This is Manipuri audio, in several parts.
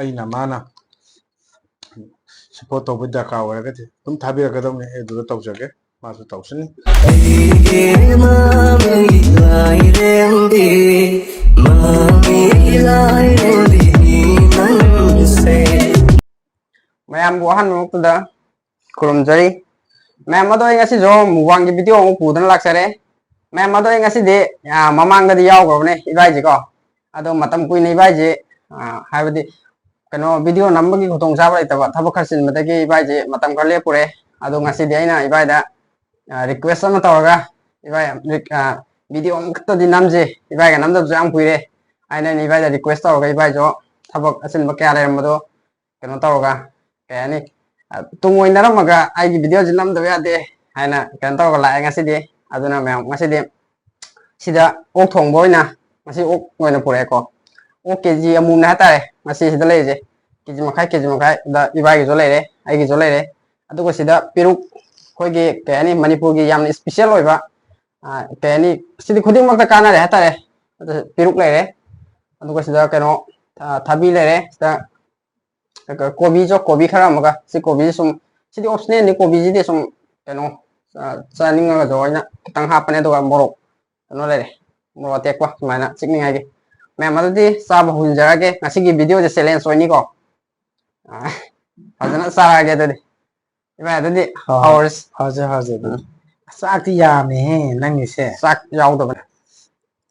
ꯑꯩꯅ ꯃꯥꯅ ꯁꯄꯣꯔꯠ ꯇꯧꯕ ꯗꯔꯀꯥꯔ ꯑꯣꯏꯔꯒꯗꯤ ꯑꯗꯨꯝ ꯊꯥꯕꯤꯔꯛꯀꯗꯧꯅꯤ ꯑꯩ ꯑꯗꯨꯗ ꯇꯧꯖꯒꯦ ꯃꯥꯁꯨ ꯇꯧꯁꯅꯤ ꯃꯌꯥꯝꯕꯨ ꯑꯍꯥꯟꯕꯃꯛꯇꯗ ꯈꯨꯔꯨꯝꯖꯔꯤ ꯃꯌꯥꯝ ꯑꯗꯣ ꯑꯩ ꯉꯁꯤꯁꯨ ꯃꯨꯛꯕꯥꯡꯒꯤ ꯚꯤꯗꯤꯑꯣ ꯑꯃꯨꯛ ꯄꯨꯗꯨꯅ ꯂꯥꯛꯆꯔꯦ ꯃꯌꯥꯝ ꯑꯗꯣ ꯑꯩ ꯉꯁꯤꯗꯤ ꯃꯃꯥꯡꯗꯗꯤ ꯌꯥꯎꯈ꯭ꯔꯕꯅꯦ ꯏꯕꯥꯏꯁꯤꯀꯣ ꯑꯗꯣ ꯃꯇꯝ ꯀꯨꯏꯅ ꯏꯕꯥꯏꯁꯤ ꯍꯥꯏꯕꯗꯤ ꯀꯩꯅꯣ ꯚꯤꯗꯤꯑꯣ ꯅꯝꯕꯒꯤ ꯈꯨꯗꯣꯡꯆꯥꯕ ꯂꯩꯇꯕ ꯊꯕꯛ ꯈꯔ ꯆꯤꯟꯕꯗꯒꯤ ꯏꯕꯥꯏꯁꯤ ꯃꯇꯝ ꯈꯔ ꯂꯦꯞꯄꯨꯔꯦ ꯑꯗꯣ ꯉꯁꯤꯗꯤ ꯑꯩꯅ ꯏꯕꯥꯏꯗ ꯔꯤꯀ꯭ꯋꯦꯁ ꯑꯃ ꯇꯧꯔꯒ ꯏꯕꯥꯏ ꯚꯤꯗꯤꯑꯣ ꯑꯃꯈꯛꯇꯗꯤ ꯅꯝꯁꯦ ꯏꯕꯥꯏꯒ ꯅꯝꯗꯕꯁꯨ ꯌꯥꯝ ꯀꯨꯏꯔꯦ ꯑꯩꯅ ꯏꯕꯥꯏꯗ ꯔꯤꯀ꯭ꯋꯦꯁ ꯇꯧꯔꯒ ꯏꯕꯥꯏꯁꯨ ꯊꯕꯛ ꯑꯆꯤꯟꯕ ꯀꯌꯥ ꯂꯩꯔꯝꯕꯗꯣ ꯀꯩꯅꯣ ꯇꯧꯔꯒ ꯀꯩ ꯍꯥꯏꯅꯤ ꯇꯨꯡ ꯑꯣꯏꯅꯔꯝꯃꯒ ꯑꯩꯒꯤ ꯚꯤꯗꯤꯑꯣꯁꯤ ꯅꯝꯗꯕ ꯌꯥꯗꯦ ꯍꯥꯏꯅ ꯀꯩꯅꯣ ꯇꯧꯔꯒ ꯂꯥꯛꯑꯦ ꯉꯁꯤꯗꯤ ꯑꯗꯨꯅ ꯃꯌꯥꯝ ꯉꯁꯤꯗꯤ ꯁꯤꯗ ꯑꯣꯛ ꯊꯣꯡꯕ ꯑꯣꯏꯅ ꯉꯁꯤ ꯑꯣꯛ ꯑꯣꯏꯅ ꯄꯨꯔꯛꯑꯦꯀꯣ ꯑꯣꯛ ꯀꯦꯖꯤ ꯑꯃꯨꯛꯅꯦ ꯍꯥꯏꯇꯥꯔꯦ ꯉꯁꯤ ꯁꯤꯗ ꯂꯩꯔꯤꯁꯦ ꯀꯦꯖꯤ ꯃꯈꯥꯏꯗ ꯏꯕꯥꯏꯒꯤꯁꯨ ꯂꯩꯔꯦ ꯑꯩꯒꯤꯁꯨ ꯂꯩꯔꯦ ꯑꯗꯨꯒ ꯁꯤꯗ ꯄꯦꯔꯨꯛ ꯑꯩꯈꯣꯏꯒꯤ ꯀꯩ ꯍꯥꯏꯅꯤ ꯃꯅꯤꯄꯨꯔꯒꯤ ꯌꯥꯝꯅ ꯏꯁꯄꯤꯁꯦꯜ ꯑꯣꯏꯕ ꯀꯩ ꯍꯥꯏꯅꯤ ꯁꯤꯗꯤ ꯈꯨꯗꯤꯡꯃꯛꯇ ꯀꯥꯟꯅꯔꯦ ꯍꯥꯏꯇꯥꯔꯦ ꯄꯦꯔꯨꯛ ꯂꯩꯔꯦ ꯑꯗꯨꯒ ꯁꯤꯗ ꯀꯩꯅꯣ ꯊꯕꯤ ꯂꯩꯔꯦ ꯁꯤꯗ ꯀꯣꯕꯤꯁꯨ ꯀꯣꯕꯤ ꯈꯔ ꯑꯃꯒ ꯁꯤ ꯀꯣꯕꯤꯁꯤ ꯁꯨꯝ ꯁꯤꯗꯤ ꯑꯣꯞꯁꯅꯦꯜꯅꯤ ꯀꯣꯕꯤꯁꯤꯗꯤ ꯁꯨꯝ ꯀꯩꯅꯣ ꯆꯥꯅꯤꯡꯉꯒꯁꯨ ꯑꯩꯅ ꯈꯤꯇꯪ ꯍꯥꯞꯄꯅꯦ ꯑꯗꯨꯒ ꯃꯣꯔꯣꯛ ꯀꯩꯅꯣ ꯂꯩꯔꯦ ꯃꯣꯔꯣꯛ ꯑꯇꯦꯛꯄ ꯁꯨꯃꯥꯏꯅ ꯆꯤꯛꯅꯤꯡꯉꯥꯏꯒꯤ ꯃꯌꯥꯝ ꯑꯗꯨꯗꯤ ꯆꯥꯕ ꯍꯧꯖꯔꯒꯦ ꯉꯁꯤꯒꯤ ꯚꯤꯗꯤꯑꯣꯁꯦ ꯆꯦꯂꯦꯟꯖ ꯑꯣꯏꯅꯤꯀꯣ ꯐꯖꯅ ꯆꯥꯔꯒꯦ ꯑꯗꯨꯗꯤ ꯏꯕꯥꯏ ꯑꯗꯨꯗꯤ ꯍꯧꯔꯁꯤ ꯍꯧꯖꯦ ꯑꯗꯨꯗꯤ ꯆꯥꯛꯇꯤ ꯌꯥꯝꯃꯦꯍꯦ ꯅꯪꯒꯤꯁꯦ ꯆꯥꯛ ꯌꯥꯎꯗꯕꯅꯦ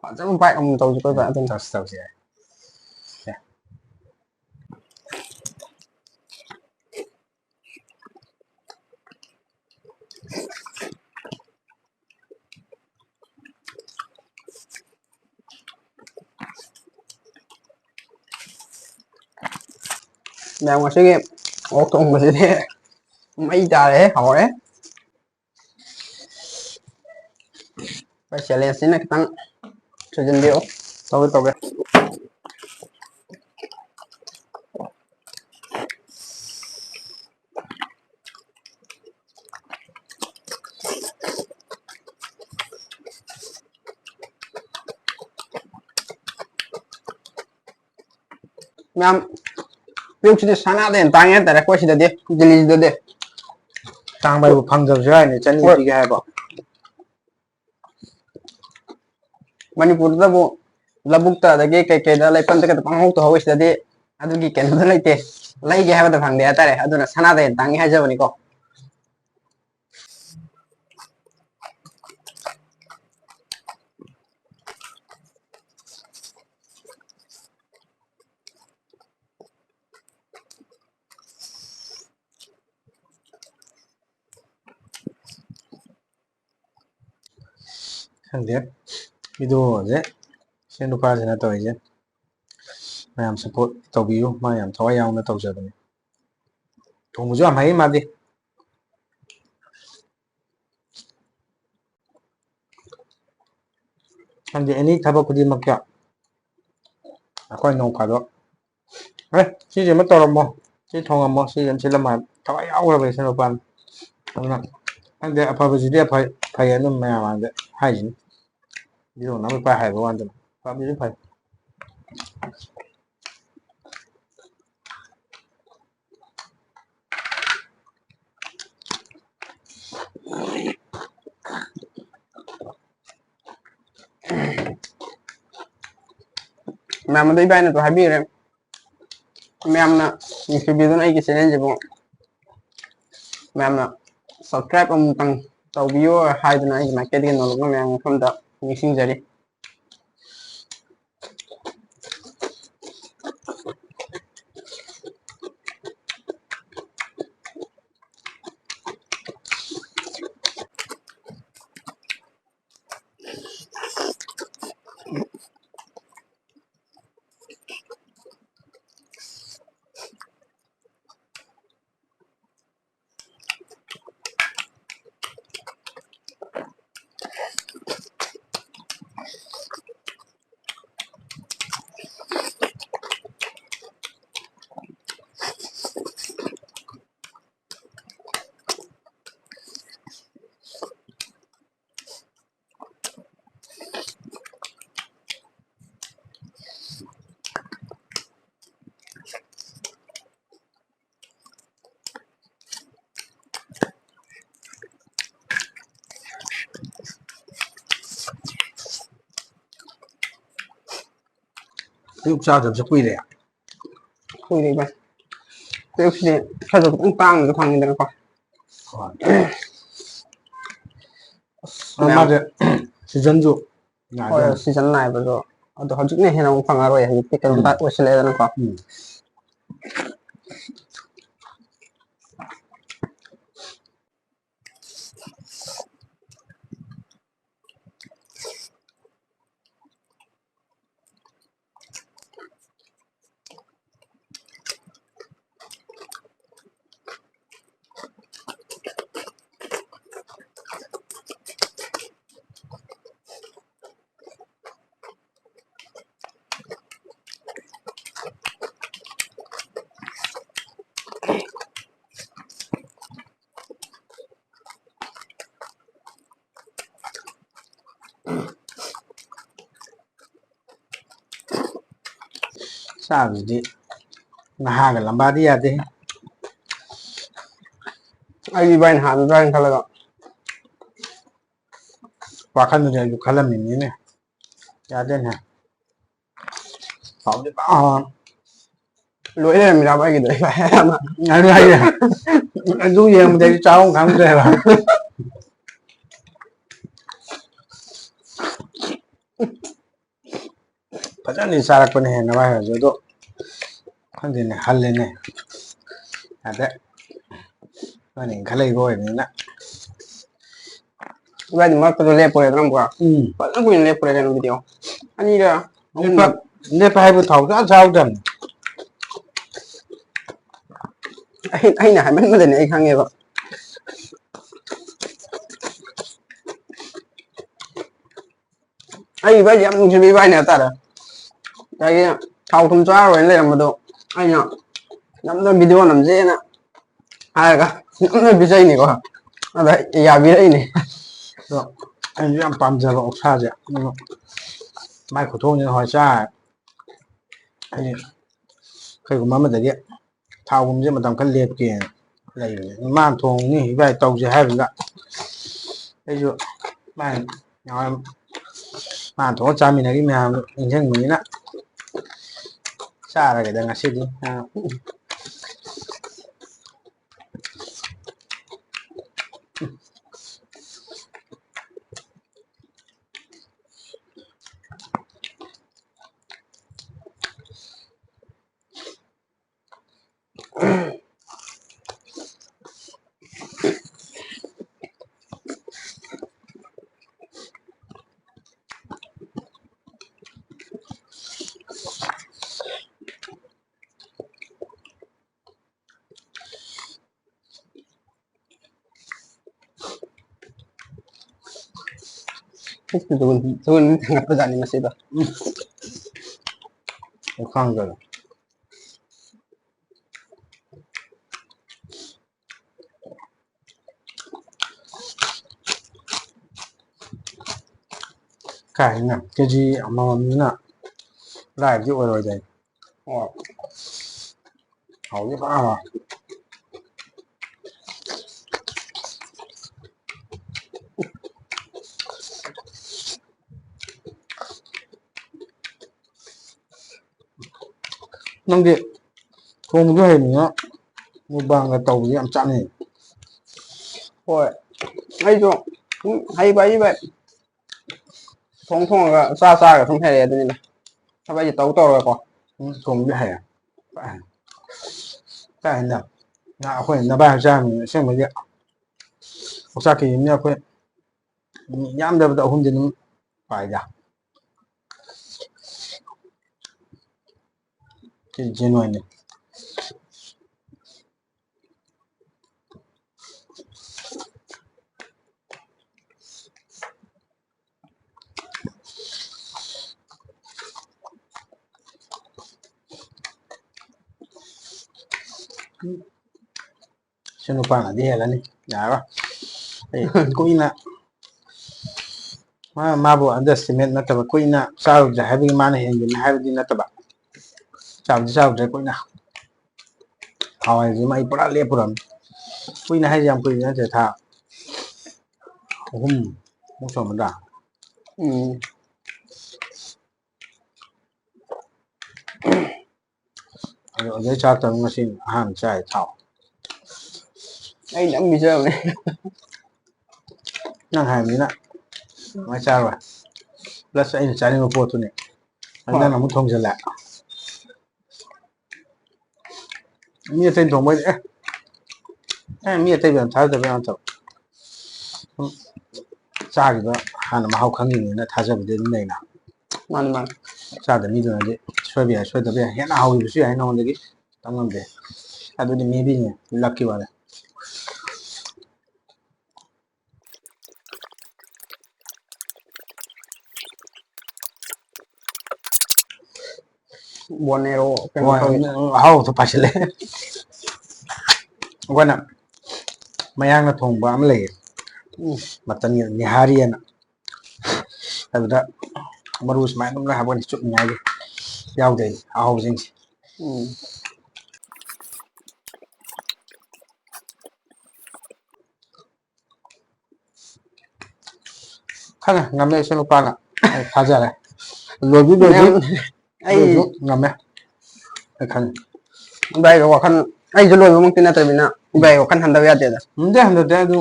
ꯐꯖꯅ ꯕꯥꯏꯠ ꯑꯃꯨꯛ ꯇꯧꯁꯤ ꯀꯣꯏ ꯑꯗꯨꯝ ꯇꯧꯁꯤ ꯃꯌꯥꯝ ꯉꯁꯤꯒꯤ ꯑꯣꯛ ꯊꯣꯡꯕꯁꯤꯗꯤ ꯃꯩ ꯇꯥꯔꯦ ꯍꯥꯎꯔꯦ ꯆꯦꯂꯦꯟꯖꯁꯤꯅ ꯈꯤꯇꯪ ꯊꯨꯖꯤꯟꯕꯤꯔꯛꯑꯣ ꯇꯧꯒꯦ ꯃꯌꯥꯝ ꯄꯦꯔꯨꯛꯁꯤꯗꯤ ꯁꯅꯥꯗꯩ ꯍꯦꯟꯅ ꯇꯥꯡꯉꯦ ꯍꯥꯏꯇꯥꯔꯦ ꯑꯩꯈꯣꯏ ꯁꯤꯗꯗꯤ ꯗꯦꯜꯂꯤꯁꯤꯗꯗꯤ ꯇꯥꯡꯕ ꯍꯥꯏꯕꯨ ꯐꯪꯗꯕꯁꯨ ꯌꯥꯏꯅꯦ ꯆꯅꯤ ꯍꯣꯏ ꯄꯤꯒꯦ ꯍꯥꯏꯕꯣ ꯃꯅꯤꯄꯨꯔꯗꯕꯨ ꯂꯧꯕꯨꯛꯇ ꯑꯗꯒꯤ ꯀꯩꯀꯩꯗ ꯂꯩꯄꯜꯗ ꯈꯛꯇ ꯄꯪꯍꯧꯇ ꯍꯧꯏ ꯁꯤꯗꯗꯤ ꯑꯗꯨꯒꯤ ꯀꯩꯅꯣꯗꯣ ꯂꯩꯇꯦ ꯂꯩꯒꯦ ꯍꯥꯏꯕꯗ ꯐꯪꯗꯦ ꯍꯥꯏꯇꯥꯔꯦ ꯑꯗꯨꯅ ꯁꯅꯥꯗꯩ ꯍꯦꯟꯅ ꯇꯥꯡꯉꯦ ꯍꯥꯏꯖꯕꯅꯤꯀꯣ ꯈꯪꯗꯦ ꯚꯤꯗꯤꯑꯣꯁꯦ ꯁꯤ ꯅꯨꯄꯥꯁꯤꯅ ꯇꯧꯔꯤꯁꯦ ꯃꯌꯥꯝ ꯁꯞꯄꯣꯔꯠ ꯇꯧꯕꯤꯌꯨ ꯃꯥ ꯌꯥꯝ ꯊꯋꯥꯏ ꯌꯥꯎꯅ ꯇꯧꯖꯕꯅꯤ ꯊꯣꯡꯕꯁꯨ ꯌꯥꯝ ꯍꯩ ꯃꯥꯗꯤ ꯈꯪꯗꯦ ꯑꯦꯅꯤ ꯊꯕꯛ ꯈꯨꯗꯤꯡꯃꯛꯇ ꯑꯩꯈꯣꯏ ꯅꯣꯡ ꯐꯥꯗꯣꯛ ꯁꯤꯁꯦ ꯑꯃ ꯇꯧꯔꯝꯃꯣ ꯁꯤ ꯊꯣꯡꯉꯝꯃꯣ ꯁꯤꯁꯦ ꯑꯃ ꯁꯤꯜꯂꯝꯃꯣ ꯊꯋꯥꯏ ꯌꯥꯎꯈ꯭ꯔꯕ ꯏꯆꯟ ꯅꯨꯄꯥꯅꯤ ꯑꯗꯨꯅ ꯈꯪꯗꯦ ꯑꯐꯕꯁꯤꯗꯤ ꯐꯩ ꯑꯗꯨꯝ ꯃꯌꯥꯝ ꯃꯥꯡꯗ ꯍꯥꯏꯁꯤꯅꯤ ꯚꯤꯗꯤꯑꯣ ꯅꯝꯕꯩ ꯄꯥꯏ ꯍꯥꯏꯕ ꯋꯥꯅꯤ ꯐꯕꯁꯨ ꯐꯩ ꯃꯌꯥꯝ ꯑꯗꯣ ꯏꯕꯥꯏꯅꯁꯨ ꯍꯥꯏꯕꯤꯈ꯭ꯔꯦ ꯃꯌꯥꯝꯅ ꯅꯨꯡꯁꯤꯕꯤꯗꯨꯅ ꯑꯩꯒꯤ ꯆꯦꯅꯦꯜꯁꯤꯕꯨ ꯃꯌꯥꯝꯅ ꯁꯕꯁꯀ꯭ꯔꯥꯏꯕ ꯑꯃꯨꯛꯇꯪ ꯇꯧꯕꯤꯌꯣ ꯍꯥꯏꯗꯨꯅ ꯑꯩꯒꯤ ꯃꯥꯏꯀꯩꯗꯒꯤ ꯅꯣꯡꯂꯨꯛꯅ ꯃꯌꯥꯝ ꯃꯐꯝꯗ ꯅꯤꯡꯁꯤꯡꯖꯔꯤ ꯑꯌꯨꯛ ꯆꯥꯗꯕꯁꯨ ꯀꯨꯏꯔꯦ ꯀꯨꯏꯔꯦ ꯚꯥꯏ ꯑꯌꯨꯛꯁꯤꯗꯤ ꯈꯔꯁꯨ ꯈꯤꯇꯪ ꯇꯥꯡꯅꯁꯨ ꯐꯪꯉꯤꯗꯅꯀꯣ ꯍꯣꯏ ꯃꯌꯥꯝ ꯃꯥꯁꯦ ꯁꯤꯖꯟꯁꯨ ꯍꯣꯏ ꯉꯥꯏꯗꯣꯏꯅꯤ ꯁꯤꯖꯟ ꯅꯥꯏꯕꯗꯣ ꯑꯗꯣ ꯍꯧꯖꯤꯛꯅ ꯍꯦꯟꯅ ꯑꯃꯨꯛ ꯐꯪꯉꯔꯣꯏ ꯍꯧꯖꯤꯛꯇꯤ ꯀꯩꯅꯣꯝ ꯑꯣꯏꯁꯤꯜꯂꯛꯑꯦꯗꯅꯀꯣ ꯎꯝ ꯆꯥꯕꯁꯤꯗꯤ ꯅꯍꯥꯒ ꯂꯝꯕꯥꯗꯤ ꯌꯥꯗꯦ ꯑꯩꯗꯤ ꯏꯕꯥꯏꯅ ꯍꯥꯟꯅꯗ꯭ꯔꯥꯅ ꯈꯜꯂꯒ ꯋꯥꯈꯜꯗꯨꯗꯤ ꯑꯩꯁꯨ ꯈꯜꯂꯝꯃꯤꯅꯤꯅꯦ ꯌꯥꯗꯦꯅꯦ ꯍꯥꯎꯗꯤ ꯂꯣꯏ ꯂꯩꯔꯝꯃꯤꯔꯕ ꯑꯩꯒꯤꯗꯣ ꯏꯕꯥꯏ ꯑꯗꯨ ꯍꯥꯏꯌꯦ ꯑꯗꯨ ꯌꯦꯡꯕꯗ ꯑꯩꯁꯨ ꯆꯥꯐꯝ ꯈꯪꯗ꯭ꯔꯦꯕ ꯐꯖꯅꯗꯤ ꯆꯥꯔꯛꯄꯅꯦ ꯅꯚꯥꯏ ꯍꯣꯏꯁꯨ ꯑꯗꯣ ꯈꯪꯗꯦꯅꯦ ꯍꯜꯂꯦꯅꯦ ꯌꯥꯗꯦ ꯅꯣꯏꯅ ꯏꯟꯈꯠꯂꯛꯏꯕ ꯑꯣꯏꯕꯅꯤꯅ ꯏꯕꯥꯏꯗꯤ ꯃꯔꯛꯇꯁꯨ ꯂꯦꯞꯄꯨꯔꯦꯗꯅ ꯑꯃꯨꯛꯀ ꯎꯝ ꯐꯖꯅ ꯀꯨꯏꯅ ꯂꯦꯞꯄꯨꯔꯦ ꯀꯩꯅꯣ ꯚꯤꯗꯤꯑꯣ ꯑꯅꯤꯔꯛ ꯑꯍꯨꯝꯂꯛ ꯂꯦꯞꯄ ꯍꯥꯏꯕꯨ ꯊꯥꯎ ꯁꯨꯡꯆꯥ ꯌꯥꯎꯗꯕꯅꯤ ꯑꯩꯅ ꯍꯥꯏꯃꯟꯕꯗꯅꯦ ꯑꯩ ꯈꯪꯉꯦꯕ ꯑꯩ ꯏꯕꯥꯏꯁꯦ ꯌꯥꯝ ꯅꯨꯡꯁꯤꯕ ꯏꯕꯥꯏꯅꯦ ꯍꯥꯏꯇꯥꯔꯦ ꯉꯁꯥꯏꯒꯤ ꯊꯥꯎ ꯊꯨꯝ ꯆꯥꯔꯔꯣꯏꯅ ꯂꯩꯔꯝꯕꯗꯣ ꯑꯩꯅ ꯅꯝꯗꯅ ꯚꯤꯗꯤꯑꯣ ꯅꯝꯖꯦꯅ ꯍꯥꯏꯔꯒ ꯅꯝꯗꯅ ꯄꯤꯖꯩꯅꯤꯀꯣ ꯑꯗ ꯌꯥꯕꯤꯔꯛꯏꯅꯦ ꯑꯗꯣ ꯑꯩꯅꯁꯨ ꯌꯥꯝ ꯄꯥꯝꯖꯕ ꯑꯣꯛꯁꯥꯁꯦ ꯃꯥꯏ ꯈꯨꯊꯣꯡꯁꯤꯅ ꯍꯣꯏ ꯆꯥꯔ ꯍꯥꯏꯗꯤ ꯀꯩꯒꯨꯝꯕ ꯑꯃꯗꯗꯤ ꯊꯥꯎꯒꯨꯝꯁꯦ ꯃꯇꯝ ꯈꯔ ꯂꯦꯞꯀꯦꯅ ꯂꯩꯕꯅꯦ ꯃꯥꯅ ꯊꯣꯡꯅꯤ ꯏꯕꯥꯏ ꯇꯧꯁꯦ ꯍꯥꯏꯕꯗ ꯑꯩꯁꯨ ꯃꯥꯅ ꯊꯣꯛꯑ ꯆꯥꯃꯤꯟꯅꯈꯤ ꯃꯌꯥꯝꯗꯣ ꯅꯤꯡꯁꯤꯡꯕꯅꯤꯅ ꯆꯥꯔꯒꯦꯗ ꯉꯁꯤꯗꯤ ꯊꯥꯡꯒꯠꯄꯖꯥꯠꯅꯤ ꯃꯁꯤꯗꯣ ꯈꯪꯗ꯭ꯔꯦ ꯀꯥꯏꯅ ꯀꯦꯖꯤ ꯑꯃꯃꯝꯅꯤꯅ ꯂꯥꯏꯕꯗꯤ ꯑꯣꯏꯔꯣꯏꯗꯣꯏꯅꯤ ꯑꯣ ꯍꯥꯎꯗꯤ ꯅꯪꯗꯤ ꯊꯣꯡꯕꯁꯨ ꯍꯩꯕꯅꯤꯅ ꯃꯨꯛꯕꯥꯡꯒ ꯇꯧꯕꯁꯤ ꯌꯥꯝ ꯆꯥꯅꯩ ꯍꯣꯏ ꯑꯩꯁꯨ ꯍꯩꯕ ꯍꯩꯕ ꯊꯣꯡꯉꯒ ꯆꯥꯔꯒ ꯁꯨꯝ ꯍꯩꯔꯛꯑꯦ ꯑꯗꯨꯅꯤꯅ ꯊꯕꯛꯁꯦ ꯇꯧꯔꯒꯀꯣ ꯊꯣꯡꯕꯗꯤ ꯍꯩꯔꯦ ꯑꯩꯈꯣꯏ ꯅꯕꯥꯏ ꯆꯥꯔꯝꯃꯤꯅ ꯑꯁꯦꯡꯕꯒꯤ ꯑꯣꯛꯆꯥꯛ ꯀꯦꯖꯤ ꯑꯃꯅ ꯑꯩꯈꯣꯏ ꯌꯥꯝꯗ꯭ꯔꯕꯗ 3ꯗꯤ ꯑꯗꯨꯝ ꯄꯥꯏꯗ ꯖꯦꯟꯅꯦ ꯁꯤ ꯅꯨꯄꯥꯅꯗꯤ ꯍꯦꯜꯂꯅꯤ ꯌꯥꯔꯣꯏ ꯑꯩ ꯀꯨꯏꯅ ꯃꯥꯕꯨ ꯑꯟꯗꯔꯁꯇꯤꯃꯦꯠ ꯅꯠꯇꯕ ꯀꯨꯏꯅ ꯆꯥꯔꯨꯗ꯭ꯔꯦ ꯍꯥꯏꯕꯒꯤ ꯃꯥꯅ ꯍꯦꯟꯒꯅꯤ ꯍꯥꯏꯕꯗꯤ ꯅꯠꯇꯕ ꯆꯥꯕꯗꯤ ꯆꯥꯔꯨꯗ꯭ꯔꯦ ꯀꯨꯏꯅ ꯍꯋꯥꯏꯁꯤꯃ ꯑꯩ ꯄꯨꯔꯥ ꯂꯦꯞꯄꯨꯔꯝꯅꯤ ꯀꯨꯏꯅ ꯍꯥꯏꯁꯦ ꯌꯥꯝ ꯀꯨꯏꯅ ꯅꯠꯇ꯭ꯔꯦ ꯊꯥ 3 ꯁꯨꯔꯝꯃꯗ꯭ꯔꯥ ꯎꯝ ꯑꯗꯩ ꯆꯥꯛꯇꯕ ꯉꯁꯤ ꯑꯍꯥꯟꯕ ꯆꯥꯏ ꯊꯥꯎ ꯑꯩꯅ ꯑꯃ ꯄꯤꯖꯕꯅꯦ ꯅꯪ ꯍꯥꯏꯕꯅꯤꯅ ꯀꯃꯥꯏꯅ ꯆꯥꯔꯣꯏ ꯄ꯭ꯂꯁ ꯑꯩꯅ ꯆꯥꯅꯤꯡꯕ ꯄꯣꯠꯇꯨꯅꯤ ꯅꯪꯅ ꯑꯃꯨꯛ ꯊꯣꯡꯖꯤꯜꯂꯦ ꯃꯤ ꯑꯇꯩ ꯊꯣꯡꯕꯩꯗꯤ ꯃꯤ ꯑꯇꯩꯕꯨ ꯌꯥꯝ ꯊꯥꯖꯗꯕ ꯌꯥꯝ ꯇꯧ ꯆꯥꯈꯤꯕ ꯍꯥꯟꯅ ꯃꯍꯥꯎ ꯈꯪꯈꯤꯕꯅꯤꯅ ꯊꯥꯖꯕꯗꯤ ꯑꯗꯨꯝ ꯂꯩꯅ ꯃꯥꯅꯤ ꯃꯥꯅꯤ ꯆꯥꯗꯕ ꯃꯤꯗꯨꯅꯗꯤ ꯁꯣꯏꯕ ꯌꯥꯏ ꯁꯣꯏꯗꯕ ꯌꯥꯏ ꯍꯦꯟꯅ ꯍꯥꯎꯈꯤꯕꯁꯨ ꯌꯥꯏ ꯅꯉꯣꯟꯗꯒꯤ ꯇꯝ ꯉꯝꯗꯦ ꯑꯗꯨꯗꯤ ꯃꯦꯕꯤꯅꯦ ꯂꯛꯀꯤ ꯋꯥꯅꯦ ꯕꯣꯅꯦꯔꯣ ꯀꯩꯅꯣ ꯍꯣꯏ ꯇꯧꯋꯤ ꯑꯍꯥꯎꯕꯗꯣ ꯄꯥꯏꯁꯤꯜꯂꯦ ꯑꯩꯈꯣꯏꯅ ꯃꯌꯥꯡꯅ ꯊꯣꯡꯕ ꯑꯃ ꯂꯩꯌꯦ ꯃꯇꯝꯒꯤ ꯅꯤꯍꯥꯔꯤꯑꯅ ꯑꯗꯨꯗ ꯃꯔꯨ ꯁꯨꯃꯥꯏꯅ ꯑꯗꯨꯝ ꯍꯥꯞꯄꯅꯤ ꯆꯨꯞꯅꯤꯡꯉꯥꯏꯒꯤ ꯌꯥꯎꯗꯣꯏꯅꯤ ꯑꯍꯥꯎꯕꯁꯤꯡꯁꯦ ꯈꯪꯉꯦ ꯉꯝꯃꯦ ꯏꯆꯟ ꯅꯨꯄꯥꯅ ꯑꯩ ꯊꯥꯖꯔꯦ ꯂꯣꯏꯕꯨ ꯂꯣꯏꯗ꯭ꯔꯤ ꯃꯌꯥꯝ ꯑꯗꯨꯑꯣꯏꯁꯨ ꯑꯩ ꯉꯝꯃꯦ ꯑꯩ ꯈꯪꯉꯦ ꯏꯕꯥꯏꯒ ꯋꯥꯈꯜ ꯑꯩꯁꯨ ꯂꯣꯏꯕꯃꯨꯛꯇꯤ ꯅꯠꯇꯕꯅꯤꯅ ꯏꯕꯥꯏꯒ ꯋꯥꯈꯜ ꯍꯟꯊꯕ ꯌꯥꯗꯦꯗ ꯍꯟꯊꯗꯦ ꯑꯗꯨ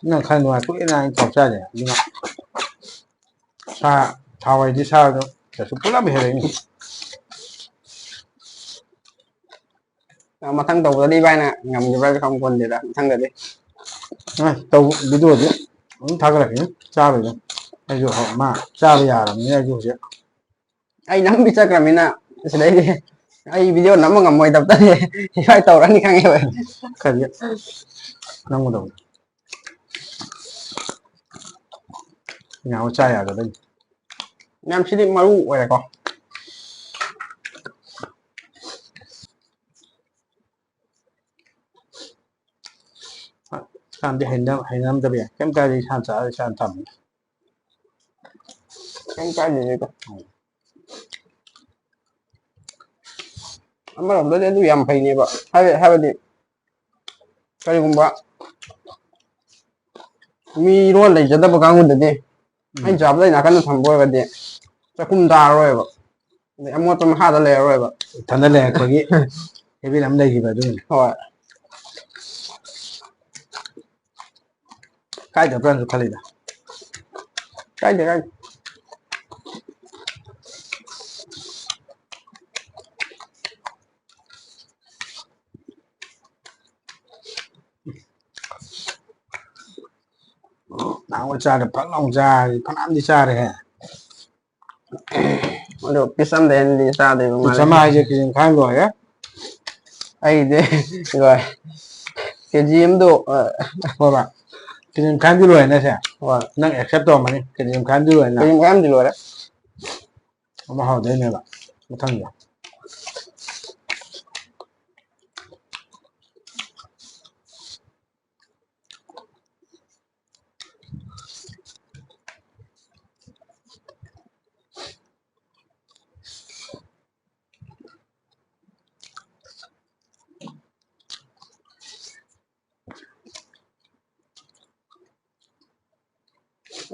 ꯅꯪ ꯈꯔ ꯅꯨꯡꯉꯥꯏ ꯀꯨꯏꯅ ꯑꯩꯅ ꯊꯥꯎ ꯆꯥꯗꯦ ꯑꯗꯨꯅ ꯁꯥ ꯊꯥꯎ ꯍꯥꯏꯗꯤ ꯁꯥꯗꯣ ꯀꯩꯁꯨ ꯄꯨꯂꯞ ꯍꯦꯜꯂꯛꯏꯅꯤ ꯃꯊꯪ ꯇꯧꯕꯗꯗꯤ ꯏꯕꯥꯏꯅ ꯉꯝꯈꯤꯕ꯭ꯔꯥ ꯈꯪꯄꯣꯟꯇꯦꯗ ꯃꯊꯪꯗꯗꯤ ꯇꯧ ꯚꯤꯗꯤꯑꯣꯗꯤ ꯑꯗꯨꯝ ꯊꯥꯒꯠꯂꯛꯈꯤꯅꯤ ꯆꯥꯕꯩꯗꯣ ꯑꯩꯁꯨ ꯃꯥ ꯆꯥꯕ ꯌꯥꯔꯕꯅꯤꯅ ꯑꯩꯁꯨ ꯍꯧꯖꯤꯛ ꯑꯩ ꯅꯝ ꯄꯤꯆꯈ꯭ꯔꯃꯤꯅ ꯁꯤꯗꯩꯗꯤ ꯑꯩ ꯚꯤꯗꯤꯑꯣ ꯅꯝꯕ ꯉꯝꯃꯣꯏꯗꯕꯇꯗꯤ ꯏꯕꯥꯏ ꯇꯧꯔꯅꯤ ꯈꯪꯉꯦꯕ ꯑꯩ ꯈꯔꯗꯤ ꯅꯝꯒꯗꯧꯅꯤ ꯏꯅꯥꯎ ꯆꯥ ꯌꯥꯗꯕꯩꯅꯤ ꯃꯌꯥꯝ ꯁꯤꯗꯤ ꯃꯔꯨ ꯑꯣꯏꯔꯦꯀꯣ ꯏꯁꯥꯅꯗꯤ ꯍꯩꯅꯔꯝꯗꯕ ꯌꯥꯏ ꯀꯩꯝ ꯀꯥꯏꯗꯦ ꯏꯁꯥꯅ ꯆꯥꯔ ꯏꯁꯥꯅ ꯇꯝꯃꯤ ꯀꯩꯝ ꯀꯥꯏꯗꯦꯗ ꯑꯃꯔꯣꯝꯗꯗꯤ ꯑꯗꯨ ꯌꯥꯝ ꯐꯩꯅꯦꯕ ꯍꯥꯏꯕꯗꯤ ꯀꯔꯤꯒꯨꯝꯕ ꯃꯤꯔꯣꯜ ꯂꯩꯖꯗꯕ ꯀꯥꯡꯕꯨꯗꯗꯤ ꯑꯩꯅ ꯆꯥꯕꯗ ꯑꯩ ꯅꯥꯀꯟꯗ ꯊꯝꯕ ꯑꯣꯏꯔꯒꯗꯤ ꯆꯥꯛꯈꯨꯝ ꯇꯥꯔꯔꯣꯏꯕ ꯑꯗꯩ ꯑꯃꯣꯠꯄ ꯃꯈꯥꯗ ꯂꯩꯔꯔꯣꯏꯕ ꯏꯊꯟꯗ ꯂꯩꯔꯛꯄꯒꯤ ꯍꯦꯕꯤꯠ ꯑꯃ ꯂꯩꯈꯤꯕ ꯑꯗꯨꯒꯤꯅꯤ ꯍꯣꯏ ꯀꯥꯏꯗꯕ꯭ꯔꯥꯅꯁꯨ ꯈꯜꯂꯤꯗ ꯀꯥꯏꯗꯦ ꯀꯥꯏꯗꯦ ꯅꯍꯥꯟꯋꯥꯏ ꯆꯥꯔꯦ ꯐꯛ ꯂꯥꯎ ꯆꯥꯔꯗꯤ ꯐꯅꯌꯥꯝꯗꯤ ꯆꯥꯔꯦꯍꯦ ꯑꯗꯣ ꯄꯤꯁ ꯑꯝꯗꯩ ꯍꯦꯟꯅꯗꯤ ꯆꯥꯗꯣꯏꯕ ꯄꯤꯁ ꯃꯥꯜꯂꯦ ꯑꯃ ꯍꯥꯏꯁꯦ ꯀꯦꯖꯤ 1/2 ꯂꯣꯏꯔꯦ ꯑꯩꯗꯤ ꯂꯣꯏ ꯀꯦꯖꯤ ꯑꯃꯗꯣ ꯍꯣꯏꯕ ꯀꯦꯖꯤ 1/2ꯗꯤ ꯂꯣꯏꯔꯦꯅꯦꯁꯦ ꯍꯣꯏ ꯅꯪ ꯑꯦꯛꯁꯦꯞ ꯇꯧꯔꯝꯃꯅꯤ ꯀꯦꯖꯤ 1/2ꯗꯤ ꯂꯣꯏꯔꯦꯅ ꯀꯦꯖꯤ ꯃꯈꯥꯏ ꯑꯃꯗꯤ ꯂꯣꯏꯔꯦ ꯑꯃ ꯍꯧꯔꯗꯣꯏꯅꯦꯕ ꯃꯊꯪꯗ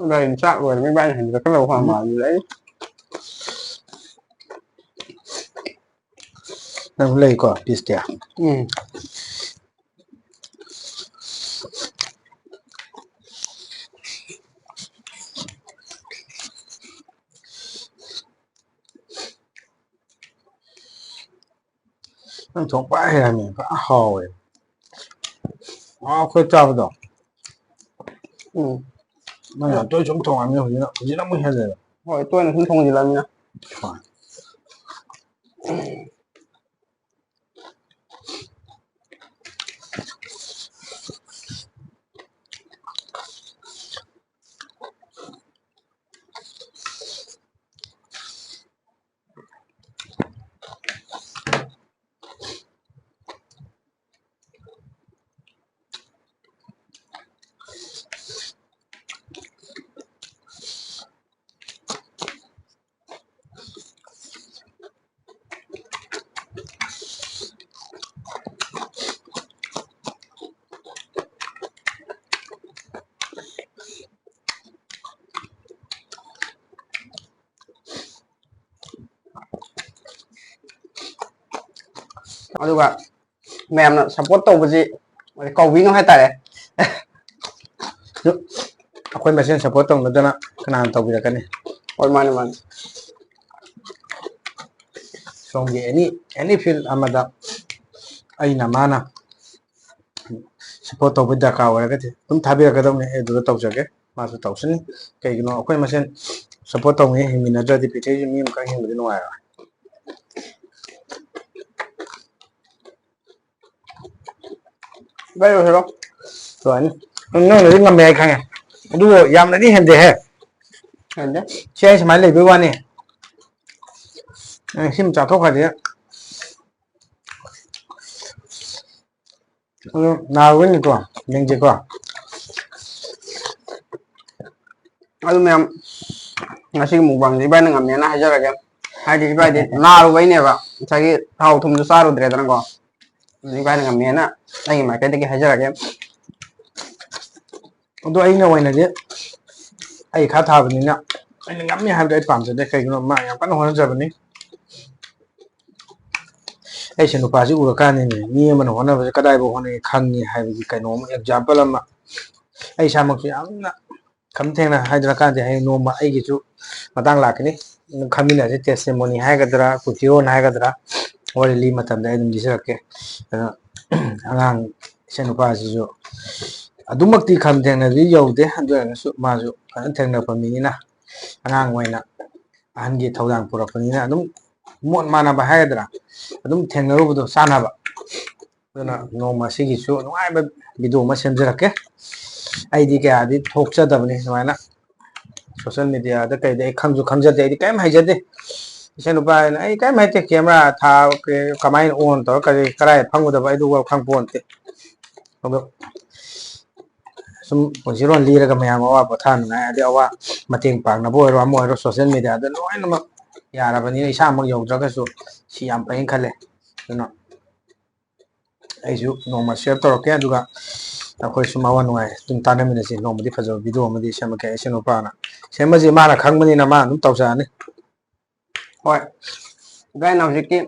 ꯏꯕꯥꯏ ꯆꯥꯛ ꯂꯣꯏꯔꯝꯅꯤꯅ ꯏꯕꯥꯏꯅ ꯍꯦꯟꯖꯜꯂꯛꯀꯗꯧꯕ ꯃꯥꯜꯂꯩ ꯅꯪꯁꯨ ꯂꯩꯀꯣ ꯄꯤꯁꯇꯤ ꯅꯪ ꯊꯣꯡ ꯄꯨꯔꯥ ꯍꯩꯔꯝꯃꯦ ꯄꯨꯔꯥ ꯍꯥꯎꯋꯦ ꯑꯩꯈꯣꯏ ꯆꯥꯕꯗꯣ ꯅꯪ ꯌꯥꯝ ꯇꯣꯏꯅ ꯁꯨꯝ ꯊꯣꯡꯉꯝꯅꯤꯅ ꯍꯧꯖꯤꯛꯅ ꯑꯃꯨꯛ ꯍꯦꯜꯂꯦꯕ ꯍꯣꯏ ꯇꯣꯏꯅ ꯁꯨꯝ ꯊꯣꯡꯖꯤꯜꯂꯛꯑꯃꯤꯅ ꯍꯣꯏ ꯑꯗꯨꯒ ꯃꯌꯥꯝꯅ ꯁꯞꯄꯣꯔꯠ ꯇꯧꯕꯁꯤ ꯀꯧꯕꯤꯅꯨ ꯍꯥꯏꯇꯥꯔꯦ ꯑꯩꯈꯣꯏ ꯃꯁꯦꯟ ꯁꯞꯄꯣꯔꯠ ꯇꯧꯅꯗꯅ ꯀꯅꯥꯅ ꯇꯧꯕꯤꯔꯛꯀꯅꯤ ꯍꯣꯏ ꯃꯥꯅꯤ ꯃꯥꯅꯤ ꯁꯣꯝꯒꯤ ꯑꯦꯅꯤ ꯐꯤꯜ ꯑꯃꯗ ꯑꯩꯅ ꯃꯥꯅ ꯁꯞꯄꯣꯔꯠ ꯇꯧꯕ ꯗꯔꯀꯥꯔ ꯑꯣꯏꯔꯒꯗꯤ ꯑꯗꯨꯝ ꯊꯥꯕꯤꯔꯛꯀꯗꯧꯅꯤ ꯑꯩ ꯑꯗꯨꯗ ꯇꯧꯖꯒꯦ ꯃꯥꯁꯨ ꯇꯧꯁꯅꯤ ꯀꯩꯒꯤꯅꯣ ꯑꯩꯈꯣꯏ ꯃꯁꯦꯟ ꯁꯞꯄꯣꯔꯠ ꯇꯧꯅꯤ ꯍꯤꯡꯃꯤꯟꯅꯗ꯭ꯔꯗꯤ ꯄ꯭ꯔꯤꯊꯤꯕꯤꯁꯤ ꯃꯤ ꯑꯃꯈꯛ ꯍꯤꯡꯕꯗꯤ ꯅꯨꯡꯉꯥꯏꯔꯣꯏ ꯚꯥꯏ ꯑꯣꯏꯔꯣ ꯂꯣꯏꯅꯤ ꯅꯪꯅꯗꯤ ꯉꯝꯃꯦ ꯑꯩ ꯈꯪꯉꯦ ꯑꯗꯨꯕꯨ ꯌꯥꯝꯅꯗꯤ ꯍꯦꯟꯗꯦꯍꯦ ꯍꯦꯟꯗꯦ ꯁꯤ ꯑꯩ ꯁꯨꯃꯥꯏꯅ ꯂꯩꯕꯩ ꯋꯥꯅꯤ ꯁꯤꯃ ꯆꯥꯊꯣꯛꯈ꯭ꯔꯗꯤ ꯑꯗꯨ ꯅꯥꯔꯨꯕꯩꯅꯤꯀꯣ ꯌꯦꯡꯁꯤꯀꯣ ꯑꯗꯨ ꯃꯌꯥꯝ ꯉꯁꯤꯒꯤ ꯃꯨꯛꯕꯥꯡꯁꯤ ꯏꯕꯥꯏꯅ ꯉꯝꯃꯦꯅ ꯍꯥꯏꯖꯔꯒꯦ ꯍꯥꯏꯗꯤ ꯏꯕꯥꯏꯗꯤ ꯅꯥꯔꯨꯕꯩꯅꯦꯕ ꯉꯁꯥꯏꯒꯤ ꯊꯥꯎ ꯊꯨꯝꯁꯨ ꯆꯥꯔꯨꯗ꯭ꯔꯦꯗꯅꯀꯣ ꯑꯗꯨ ꯏꯕꯥꯏꯅ ꯉꯝꯃꯦꯅ ꯑꯩꯒꯤ ꯃꯥꯏꯀꯩꯗꯒꯤ ꯍꯥꯏꯖꯔꯒꯦ ꯑꯗꯣ ꯑꯩꯅ ꯑꯣꯏꯅꯗꯤ ꯑꯩ ꯈꯔ ꯊꯥꯕꯅꯤꯅ ꯑꯩꯅ ꯉꯝꯃꯤ ꯍꯥꯏꯕꯗꯣ ꯑꯩ ꯄꯥꯝꯖꯗꯦ ꯀꯩꯒꯤꯅꯣ ꯃꯥ ꯌꯥꯝ ꯀꯟꯅ ꯍꯣꯠꯅꯖꯕꯅꯤ ꯑꯩꯁꯦ ꯅꯨꯄꯥꯁꯤ ꯎꯔꯀꯥꯟꯗꯅꯦ ꯃꯤ ꯑꯃꯅ ꯍꯣꯠꯅꯕꯁꯦ ꯀꯗꯥꯏꯐꯥꯎ ꯍꯣꯠꯅꯩ ꯈꯪꯉꯤ ꯍꯥꯏꯕꯒꯤ ꯀꯩꯅꯣꯝ ꯑꯦꯛꯖꯥꯝꯄꯜ ꯑꯃ ꯑꯩ ꯏꯁꯥꯃꯛꯁꯨ ꯌꯥꯝꯅ ꯈꯝ ꯊꯦꯡꯅ ꯍꯥꯏꯗꯅꯀꯥꯟꯗ ꯍꯌꯦꯡ ꯅꯣꯡꯃ ꯑꯩꯒꯤꯁꯨ ꯃꯇꯥꯡ ꯂꯥꯛꯀꯅꯤ ꯈꯪꯃꯤꯟꯅꯁꯤ ꯇꯦꯁꯇꯤꯃꯣꯅꯤ ꯍꯥꯏꯒꯗ꯭ꯔꯥ ꯄꯨꯟꯁꯤꯔꯣꯟ ꯍꯥꯏꯒꯗ꯭ꯔꯥ ꯋꯥꯔꯤ ꯂꯤ ꯃꯇꯝꯗ ꯑꯩ ꯑꯗꯨꯝ ꯂꯤꯖꯔꯛꯀꯦ ꯑꯗꯣ ꯑꯉꯥꯡ ꯏꯆꯟ ꯅꯨꯄꯥꯁꯤꯁꯨ ꯑꯗꯨꯃꯛꯇꯤ ꯈꯝ ꯊꯦꯡꯅꯗꯤ ꯌꯧꯗꯦ ꯑꯗꯨ ꯑꯣꯏꯔꯒꯁꯨ ꯃꯥꯁꯨ ꯐꯖꯅ ꯊꯦꯡꯅꯔꯛꯄ ꯃꯤꯅꯤꯅ ꯑꯉꯥꯡ ꯑꯣꯏꯅ ꯑꯍꯟꯒꯤ ꯊꯧꯗꯥꯡ ꯄꯨꯔꯛꯄꯅꯤꯅ ꯑꯗꯨꯝ ꯃꯣꯠ ꯃꯥꯟꯅꯕ ꯍꯥꯏꯒꯗ꯭ꯔꯥ ꯑꯗꯨꯝ ꯊꯦꯡꯅꯔꯨꯕꯗꯣ ꯆꯥꯅꯕ ꯑꯗꯨꯅ ꯅꯣꯡꯃ ꯁꯤꯒꯤꯁꯨ ꯅꯨꯡꯉꯥꯏꯕ ꯚꯤꯗꯤꯑꯣ ꯑꯃ ꯁꯦꯝꯖꯔꯛꯀꯦ ꯑꯩꯗꯤ ꯀꯌꯥꯗꯤ ꯊꯣꯛꯆꯗꯕꯅꯤ ꯁꯨꯃꯥꯏꯅ ꯁꯣꯁꯤꯌꯦꯜ ꯃꯦꯗꯤꯌꯥꯗ ꯀꯩꯗ ꯑꯩ ꯈꯪꯁꯨ ꯈꯪꯖꯗꯦ ꯑꯩꯗꯤ ꯀꯔꯤꯝ ꯍꯩꯖꯗꯦ ꯏꯆꯟ ꯅꯨꯄꯥꯅ ꯑꯩ ꯀꯔꯤꯝ ꯍꯩꯇꯦ ꯀꯦꯃꯦꯔꯥ ꯊꯥ ꯀꯃꯥꯏꯅ ꯑꯣꯟ ꯇꯧꯔ ꯀꯗꯥꯏ ꯐꯪꯒꯗꯕ ꯑꯩꯗꯨ ꯈꯪꯄꯣꯟꯇꯦ ꯑꯗꯣ ꯁꯨꯝ ꯄꯨꯟꯁꯤꯔꯣꯟ ꯂꯤꯔꯒ ꯃꯌꯥꯝ ꯑꯋꯥ ꯄꯣꯊꯥꯅꯉꯥꯏ ꯑꯗꯩ ꯑꯋꯥ ꯃꯇꯦꯡ ꯄꯥꯡꯅꯕ ꯑꯣꯏꯔꯣ ꯑꯃ ꯑꯣꯏꯔꯣ ꯁꯣꯁꯤꯌꯦꯜ ꯃꯦꯗꯤꯌꯥꯗ ꯂꯣꯏꯅꯃꯛ ꯌꯥꯔꯕꯅꯤꯅ ꯏꯁꯥꯃꯛ ꯌꯧꯗ꯭ꯔꯒꯁꯨ ꯁꯤ ꯌꯥꯝ ꯐꯩꯅ ꯈꯜꯂꯦ ꯑꯗꯨꯅ ꯑꯩꯁꯨ ꯅꯣꯡꯃ ꯁꯤꯌꯔ ꯇꯧꯔꯛꯀꯦ ꯑꯗꯨꯒ ꯑꯩꯈꯣꯏ ꯁꯨꯝ ꯑꯋꯥ ꯅꯨꯡꯉꯥꯏ ꯑꯗꯨꯝ ꯇꯥꯟꯅꯃꯤꯟꯅꯁꯤ ꯅꯣꯡꯃꯗꯤ ꯐꯖꯕ ꯚꯤꯗꯤꯑꯣ ꯑꯃꯗꯤ ꯁꯦꯝꯃꯛꯀꯦ ꯏꯆꯟ ꯅꯨꯄꯥꯅ ꯁꯦꯝꯕꯁꯤ ꯃꯥꯅ ꯈꯪꯕꯅꯤꯅ ꯃꯥ ꯑꯗꯨꯝ ꯇꯧꯖꯔꯅꯤ ꯍꯣꯏ ꯏꯕꯥꯏꯅ ꯍꯧꯖꯤꯛꯀꯤ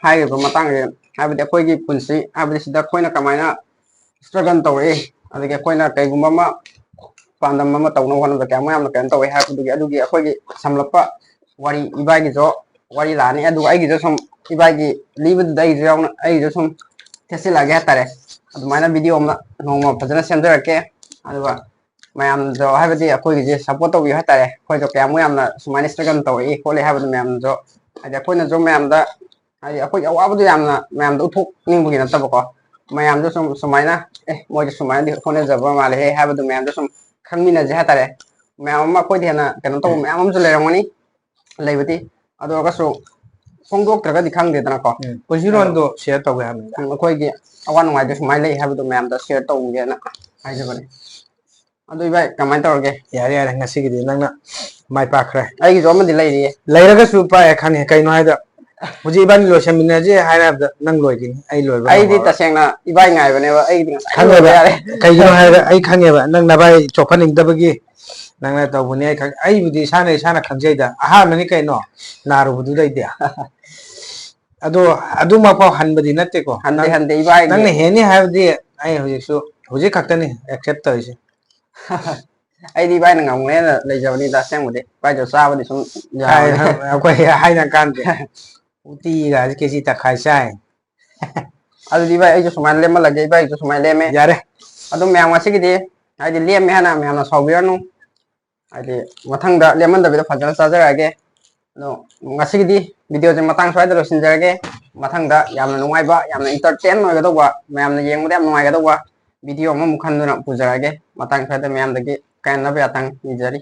ꯍꯥꯏꯔꯤꯕ ꯃꯇꯥꯡꯁꯦ ꯍꯥꯏꯕꯗꯤ ꯑꯩꯈꯣꯏꯒꯤ ꯄꯨꯟꯁꯤ ꯍꯥꯏꯕꯗꯤ ꯁꯤꯗ ꯑꯩꯈꯣꯏꯅ ꯀꯃꯥꯏꯅ ꯏꯁꯇ꯭ꯔꯒꯜ ꯇꯧꯔꯛꯏ ꯑꯗꯒꯤ ꯑꯩꯈꯣꯏꯅ ꯀꯩꯒꯨꯝꯕ ꯑꯃ ꯄꯥꯟꯗꯝ ꯑꯃ ꯇꯧꯅꯕ ꯍꯣꯠꯅꯕꯗ ꯀꯌꯥꯃꯨꯛ ꯌꯥꯝꯅ ꯀꯩꯅꯣ ꯇꯧꯋꯤ ꯍꯥꯏꯕꯗꯨꯒꯤ ꯑꯗꯨꯒꯤ ꯑꯩꯈꯣꯏꯒꯤ ꯁꯝꯂꯞꯄ ꯋꯥꯔꯤ ꯏꯕꯥꯏꯒꯤꯁꯨ ꯋꯥꯔꯤ ꯂꯥꯛꯑꯅꯤ ꯑꯗꯨꯒ ꯑꯩꯒꯤꯁꯨ ꯁꯨꯝ ꯏꯕꯥꯏꯒꯤ ꯂꯤꯕꯗꯨꯗ ꯑꯩꯁꯨ ꯌꯥꯎꯅ ꯑꯩꯁꯨ ꯁꯨꯝ ꯊꯦꯠꯆꯤꯜꯂꯛꯑꯒꯦ ꯍꯥꯏꯇꯥꯔꯦ ꯑꯗꯨꯃꯥꯏꯅ ꯚꯤꯗꯤꯑꯣ ꯑꯃ ꯅꯣꯡꯃ ꯐꯖꯅ ꯁꯦꯝꯖꯔꯛꯀꯦ ꯑꯗꯨꯒ ꯃꯌꯥꯝꯗꯣ ꯍꯥꯏꯕꯗꯤ ꯑꯩꯈꯣꯏꯒꯤꯁꯦ ꯁꯞꯄꯣꯔꯠ ꯇꯧꯕꯤꯌꯨ ꯍꯥꯏꯇꯥꯔꯦ ꯑꯩꯈꯣꯏꯗꯣ ꯀꯌꯥꯃꯨꯛ ꯌꯥꯝꯅ ꯁꯨꯃꯥꯏꯅ ꯏꯁꯇ꯭ꯔꯒꯜ ꯇꯧꯔꯛꯏ ꯈꯣꯠꯂꯤ ꯍꯥꯏꯕꯗꯣ ꯃꯌꯥꯝꯁꯨ ꯍꯥꯏꯗꯤ ꯑꯩꯈꯣꯏꯅꯁꯨ ꯃꯌꯥꯝꯗ ꯍꯥꯏꯗꯤ ꯑꯩꯈꯣꯏꯒꯤ ꯑꯋꯥꯕꯗꯣ ꯌꯥꯝꯅ ꯃꯌꯥꯝꯗ ꯎꯠꯊꯣꯛꯅꯤꯡꯕꯒꯤ ꯅꯠꯇꯕꯀꯣ ꯃꯌꯥꯝꯗꯣ ꯁꯨꯃꯥꯏꯅ ꯃꯣꯏꯁꯨ ꯁꯨꯃꯥꯏꯅꯗꯤ ꯍꯣꯠꯅꯖꯕ ꯃꯥꯜꯂꯦꯍꯦ ꯍꯥꯏꯕꯗꯣ ꯃꯌꯥꯝꯗꯣ ꯁꯨꯝ ꯈꯪꯃꯤꯟꯅꯁꯦ ꯍꯥꯏꯇꯥꯔꯦ ꯃꯌꯥꯝ ꯑꯃ ꯑꯩꯈꯣꯏꯗꯤ ꯍꯦꯟꯅ ꯀꯩꯅꯣ ꯇꯧꯕ ꯃꯌꯥꯝ ꯑꯃꯁꯨ ꯂꯩꯔꯝꯒꯅꯤ ꯂꯩꯕꯗꯤ ꯑꯗꯨ ꯑꯣꯏꯔꯒꯁꯨ ꯐꯣꯡꯗꯣꯛꯇ꯭ꯔꯒꯗꯤ ꯈꯪꯗꯦꯗꯅꯀꯣ ꯑꯗꯣ ꯄꯨꯟꯁꯤꯔꯣꯟꯗꯣ ꯁꯤꯌꯔ ꯇꯧꯒꯦ ꯍꯥꯏꯕꯅꯤꯗ ꯑꯩꯈꯣꯏꯒꯤ ꯑꯋꯥ ꯅꯨꯡꯉꯥꯏꯗꯣ ꯁꯨꯃꯥꯏꯅ ꯂꯩ ꯍꯥꯏꯕꯗꯣ ꯃꯌꯥꯝꯗ ꯁꯤꯌꯔ ꯇꯧꯒꯦꯅ ꯍꯥꯏꯖꯕꯅꯤ ꯑꯗꯨ ꯏꯕꯥꯏ ꯀꯃꯥꯏꯅ ꯇꯧꯔꯒꯦ ꯌꯥꯔꯦ ꯌꯥꯔꯦ ꯉꯁꯤꯒꯤꯗꯤ ꯅꯪꯅ ꯃꯥꯏ ꯄꯥꯛꯈ꯭ꯔꯦ ꯑꯩꯒꯤꯁꯨ ꯑꯃꯗꯤ ꯂꯩꯔꯤꯌꯦ ꯂꯩꯔꯒꯁꯨ ꯄꯥꯛꯑꯦ ꯈꯪꯉꯦ ꯀꯩꯅꯣ ꯍꯥꯏꯗ ꯍꯧꯖꯤꯛ ꯏꯕꯥꯅꯤ ꯂꯣꯏꯁꯟꯃꯤꯟꯅꯁꯦ ꯍꯥꯏꯔꯕꯗ ꯅꯪ ꯂꯣꯏꯈꯤꯅꯤ ꯑꯩ ꯂꯣꯏꯕ ꯑꯩꯗꯤ ꯉꯝꯃꯔꯣꯏ ꯇꯁꯦꯡꯅ ꯏꯕꯥꯏ ꯉꯥꯏꯕꯅꯦꯕ ꯑꯩꯗꯤ ꯉꯁꯥꯏ ꯂꯣꯏꯕ ꯈꯪꯉꯦꯕ ꯌꯥꯔꯦ ꯀꯩꯒꯤꯅꯣ ꯍꯥꯏꯔꯒ ꯑꯩ ꯈꯪꯉꯦꯕ ꯅꯪ ꯅꯚꯥꯏ ꯆꯣꯛꯍꯟꯅꯤꯡꯗꯕꯒꯤ ꯅꯪꯅ ꯇꯧꯕꯅꯤ ꯑꯩ ꯑꯩꯕꯨꯗꯤ ꯏꯁꯥꯅ ꯈꯪꯖꯩꯗ ꯑꯍꯥꯟꯕꯅꯤ ꯀꯩꯅꯣ ꯅꯥꯔꯨꯕꯗꯨꯗꯩꯗꯤ ꯑꯗꯣ ꯑꯗꯨꯃꯛꯐꯥꯎ ꯍꯟꯕꯗꯤ ꯅꯠꯇꯦꯀꯣ ꯍꯟꯗꯦ ꯅꯪ ꯍꯟꯗꯦ ꯏꯕꯥꯏꯒꯤ ꯅꯪꯅ ꯍꯦꯟꯅꯤ ꯍꯥꯏꯕꯗꯤ ꯑꯩ ꯍꯧꯖꯤꯛ ꯈꯛꯇꯅꯤ ꯑꯦꯛꯁꯦꯞ ꯇꯧꯔꯤꯁꯦ ꯑꯩꯗꯤ ꯏꯕꯥꯏꯅ ꯉꯝꯒꯅꯦꯅ ꯂꯩꯖꯕꯅꯤꯗ ꯑꯁꯦꯡꯕꯗꯤ ꯏꯕꯥꯏꯁꯨ ꯆꯥꯕꯗꯤ ꯁꯨꯝ ꯀꯥꯏ ꯌꯥꯕꯅꯦ ꯑꯩꯈꯣꯏ ꯍꯥꯏꯅ ꯀꯥꯟꯗꯦ ꯎꯇꯤꯒꯁꯤ ꯀꯦꯖꯤ ꯇꯪꯈꯥꯏ ꯆꯥꯏ ꯑꯗꯨꯗꯤ ꯏꯕꯥꯏ ꯑꯩꯁꯨ ꯁꯨꯃꯥꯏꯅ ꯂꯦꯝꯍꯜꯂꯒꯦ ꯏꯕꯥꯏꯁꯨ ꯁꯨꯃꯥꯏꯅ ꯂꯦꯝꯃꯦ ꯌꯥꯔꯦ ꯑꯗꯨꯝ ꯃꯌꯥꯝ ꯉꯁꯤꯒꯤꯗꯤ ꯍꯥꯏꯗꯤ ꯂꯦꯝꯃꯦ ꯍꯥꯏꯅ ꯃꯌꯥꯝꯅ ꯁꯥꯎꯕꯤꯔꯅꯨ ꯍꯥꯏꯗꯤ ꯃꯊꯪꯗ ꯂꯦꯝꯍꯟꯗꯕꯤꯗ ꯐꯖꯅ ꯆꯥꯖꯔꯛꯑꯒꯦ ꯑꯗꯣ ꯉꯁꯤꯒꯤꯗꯤ ꯚꯤꯗꯤꯑꯣꯁꯦ ꯃꯇꯥꯡ ꯁ꯭ꯋꯥꯏꯗ ꯂꯣꯏꯁꯤꯟꯖꯔꯒꯦ ꯃꯊꯪꯗ ꯌꯥꯝꯅ ꯅꯨꯡꯉꯥꯏꯕ ꯌꯥꯝꯅ ꯏꯟꯇꯔꯇꯦꯟ ꯑꯣꯏꯒꯗꯧꯕ ꯃꯌꯥꯝꯅ ꯌꯦꯡꯕꯗ ꯌꯥꯝ ꯅꯨꯡꯉꯥꯏꯒꯗꯧꯕ ꯚꯤꯗꯤꯑꯣ ꯑꯃꯃꯨꯛ ꯈꯟꯗꯨꯅ ꯄꯨꯖꯔꯛꯑꯒꯦ ꯃꯇꯥꯡ ꯁ꯭ꯋꯥꯏꯗ ꯃꯌꯥꯝꯗꯒꯤ ꯀꯥꯏꯅꯕ ꯌꯥꯊꯪ ꯅꯤꯖꯔꯤ